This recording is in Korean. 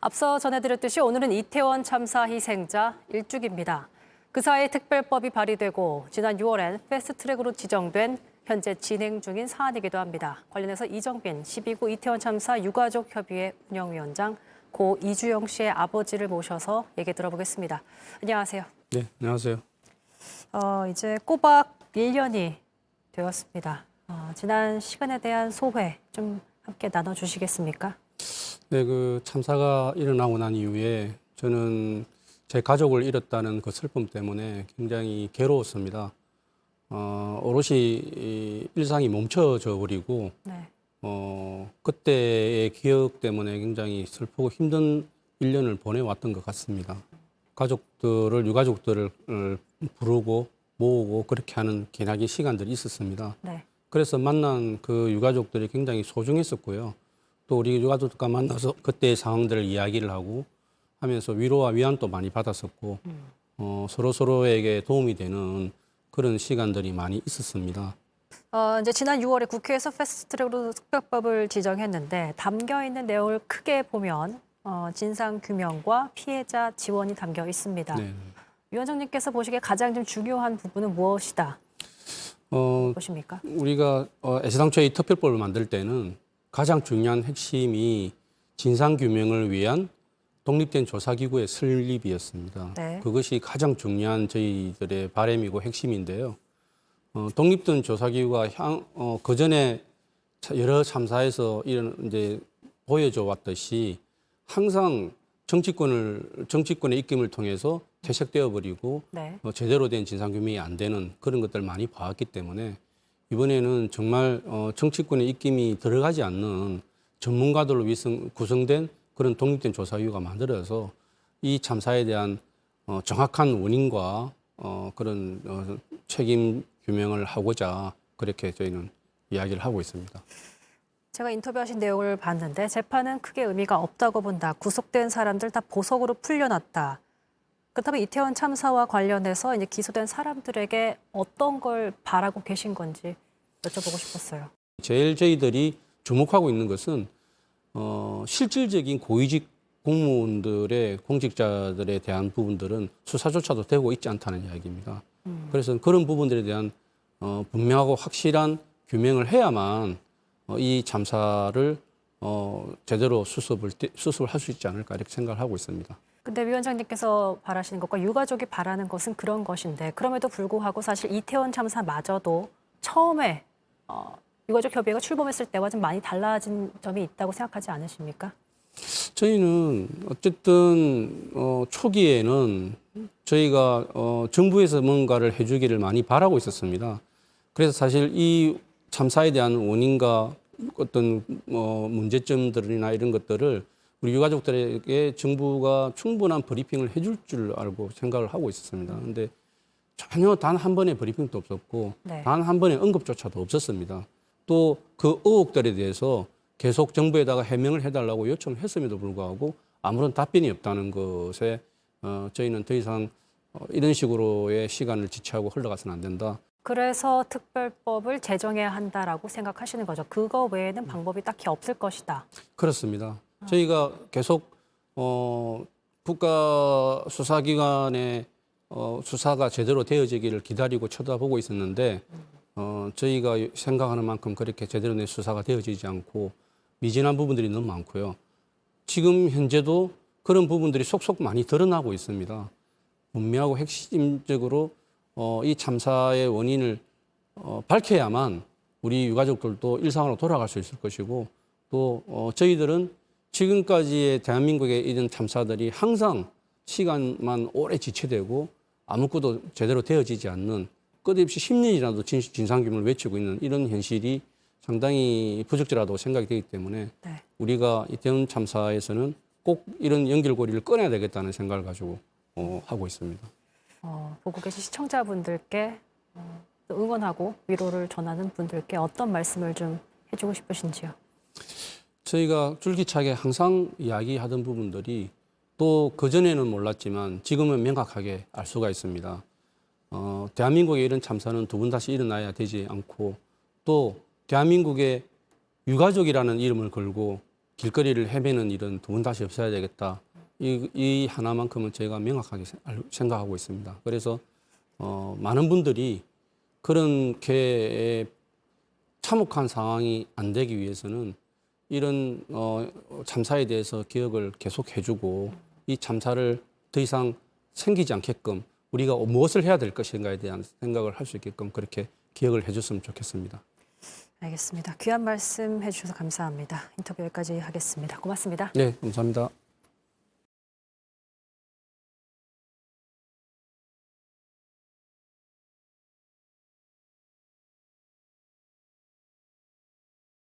앞서 전해드렸듯이 오늘은 이태원 참사 희생자 1주기입니다. 그 사이 특별법이 발의되고 지난 6월엔 패스트트랙으로 지정된 현재 진행 중인 사안이기도 합니다. 관련해서 이정빈 12구 이태원 참사 유가족협의회 운영위원장 고 이주영 씨의 아버지를 모셔서 얘기 들어보겠습니다. 안녕하세요. 네, 안녕하세요. 이제 꼬박 1년이 되었습니다. 지난 시간에 대한 소회 좀 함께 나눠주시겠습니까? 네, 그 참사가 일어나고 난 이후에 저는 제 가족을 잃었다는 그 슬픔 때문에 굉장히 괴로웠습니다. 오롯이 이 일상이 멈춰져 버리고 네. 그때의 기억 때문에 굉장히 슬프고 힘든 1년을 보내왔던 것 같습니다. 유가족들을 부르고 모으고 그렇게 하는 기나긴 시간들이 있었습니다. 네. 그래서 만난 그 유가족들이 굉장히 소중했었고요. 또 우리 유가족과 만나서 그때의 상황들을 이야기를 하고 하면서 위로와 위안도 많이 받았었고 서로에게 도움이 되는 그런 시간들이 많이 있었습니다. 이제 지난 6월에 국회에서 패스트트랙으로 특별법을 지정했는데 담겨 있는 내용을 크게 보면 진상 규명과 피해자 지원이 담겨 있습니다. 네. 위원장님께서 보시기에 가장 좀 중요한 부분은 무엇이다 보십니까? 우리가 애시당초에 이 특별법을 만들 때는 가장 중요한 핵심이 진상 규명을 위한 독립된 조사기구의 설립이었습니다. 네. 그것이 가장 중요한 저희들의 바람이고 핵심인데요. 독립된 조사기구가 그 전에 여러 참사에서 이제 보여줘 왔듯이 항상 정치권의 입김을 통해서 퇴색되어 버리고 네. 제대로 된 진상 규명이 안 되는 그런 것들을 많이 봐왔기 때문에 이번에는 정말 정치권의 입김이 들어가지 않는 전문가들로 구성된 그런 독립된 조사위가 만들어서 이 참사에 대한 정확한 원인과 그런 책임 규명을 하고자 그렇게 저희는 이야기를 하고 있습니다. 제가 인터뷰하신 내용을 봤는데 재판은 크게 의미가 없다고 본다. 구속된 사람들 다 보석으로 풀려났다. 그렇다면 이태원 참사와 관련해서 이제 기소된 사람들에게 어떤 걸 바라고 계신 건지 여쭤보고 싶었어요. 제일 저희들이 주목하고 있는 것은 실질적인 고위직 공직자들에 대한 부분들은 수사조차도 되고 있지 않다는 이야기입니다. 그래서 그런 부분들에 대한 분명하고 확실한 규명을 해야만 이 참사를 제대로 수습을 할 수 있지 않을까 이렇게 생각을 하고 있습니다. 근데 위원장님께서 바라시는 것과 유가족이 바라는 것은 그런 것인데 그럼에도 불구하고 사실 이태원 참사마저도 처음에 유가족협의회가 출범했을 때와 좀 많이 달라진 점이 있다고 생각하지 않으십니까? 저희는 어쨌든 초기에는 저희가 정부에서 뭔가를 해주기를 많이 바라고 있었습니다. 그래서 사실 이 참사에 대한 원인과 어떤 문제점들이나 이런 것들을 우리 유가족들에게 정부가 충분한 브리핑을 해줄 줄 알고 생각을 하고 있었습니다. 그런데 전혀 단 한 번의 브리핑도 없었고 네. 단 한 번의 언급조차도 없었습니다. 또 그 의혹들에 대해서 계속 정부에다가 해명을 해달라고 요청을 했음에도 불구하고 아무런 답변이 없다는 것에 저희는 더 이상 이런 식으로의 시간을 지체하고 흘러가서는 안 된다. 그래서 특별법을 제정해야 한다라고 생각하시는 거죠. 그거 외에는 방법이 딱히 없을 것이다. 그렇습니다. 저희가 계속 국가 수사기관의 수사가 제대로 되어지기를 기다리고 쳐다보고 있었는데 저희가 생각하는 만큼 그렇게 제대로 된 수사가 되어지지 않고 미진한 부분들이 너무 많고요. 지금 현재도 그런 부분들이 속속 많이 드러나고 있습니다. 분명하고 핵심적으로 이 참사의 원인을 밝혀야만 우리 유가족들도 일상으로 돌아갈 수 있을 것이고 또 저희들은 지금까지의 대한민국의 이런 참사들이 항상 시간만 오래 지체되고 아무것도 제대로 되어지지 않는 끝없이 10년이라도 진상규명을 외치고 있는 이런 현실이 상당히 부적절하다고 생각이 되기 때문에 네. 우리가 이태원 참사에서는 꼭 이런 연결고리를 끊어야 되겠다는 생각을 가지고 하고 있습니다. 보고 계신 시청자분들께 응원하고 위로를 전하는 분들께 어떤 말씀을 좀 해주고 싶으신지요? 저희가 줄기차게 항상 이야기하던 부분들이 또 그전에는 몰랐지만 지금은 명확하게 알 수가 있습니다. 대한민국의 이런 참사는 두 번 다시 일어나야 되지 않고 또 대한민국의 유가족이라는 이름을 걸고 길거리를 헤매는 일은 두 번 다시 없어야 되겠다. 이 하나만큼은 제가 명확하게 생각하고 있습니다. 그래서 많은 분들이 그렇게 참혹한 상황이 안 되기 위해서는 이런 참사에 대해서 기억을 계속 해주고 이 참사를 더 이상 생기지 않게끔 우리가 무엇을 해야 될 것인가에 대한 생각을 할 수 있게끔 그렇게 기억을 해줬으면 좋겠습니다. 알겠습니다. 귀한 말씀 해주셔서 감사합니다. 인터뷰 여기까지 하겠습니다. 고맙습니다. 네, 감사합니다.